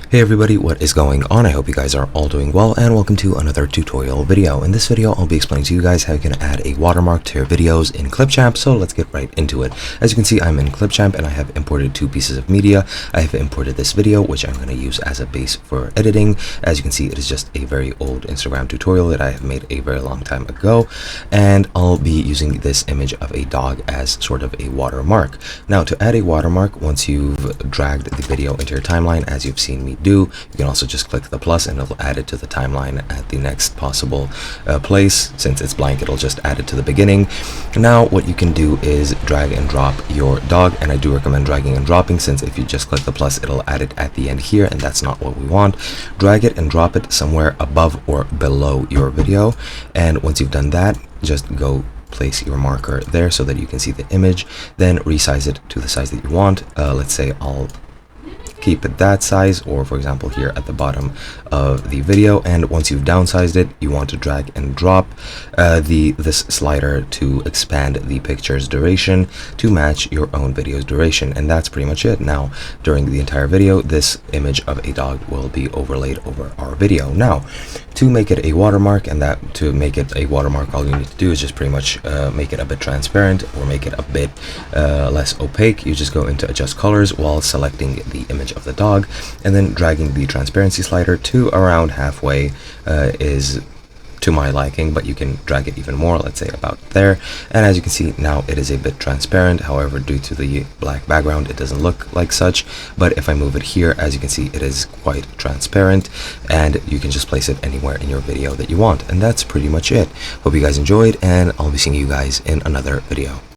Hey everybody, what is going on? I hope you guys are all doing well, and welcome to another tutorial video. In this video, I'll be explaining to you guys how you can add a watermark to your videos in Clipchamp, so let's get right into it. As you can see, I'm in Clipchamp and I have imported two pieces of media. I have imported this video, which I'm going to use as a base for editing. As you can see, it is just a very old Instagram tutorial that I have made a very long time ago, and I'll be using this image of a dog as sort of a watermark. Now, to add a watermark, once you've dragged the video into your timeline, as you've seen me do, you can also just click the plus and it'll add it to the timeline at the next possible place. Since it's blank, it'll just add it to the beginning. Now what you can do is drag and drop your dog, and I do recommend dragging and dropping, since if you just click the plus, it'll add it at the end here, and that's not what we want. Drag it and drop it somewhere above or below your video, and once you've done that, just go place your marker there so that you can see the image. Then resize it to the size that you want. Let's say I'll keep it that size, or for example here at the bottom of the video. And once you've downsized it, you want to drag and drop this slider to expand the picture's duration to match your own video's duration, and that's pretty much it. Now during the entire video, this image of a dog will be overlaid over our video. Now to make it a watermark, and that to make it a watermark, all you need to do is just pretty much make it a bit transparent or make it a bit less opaque. You just go into adjust colors while selecting the image of the dog, and then dragging the transparency slider to around halfway is to my liking, but you can drag it even more, let's say about there. And as you can see, now it is a bit transparent. However, due to the black background, it doesn't look like such. But if I move it here, as you can see, it is quite transparent, and you can just place it anywhere in your video that you want. And that's pretty much it. Hope you guys enjoyed, and I'll be seeing you guys in another video.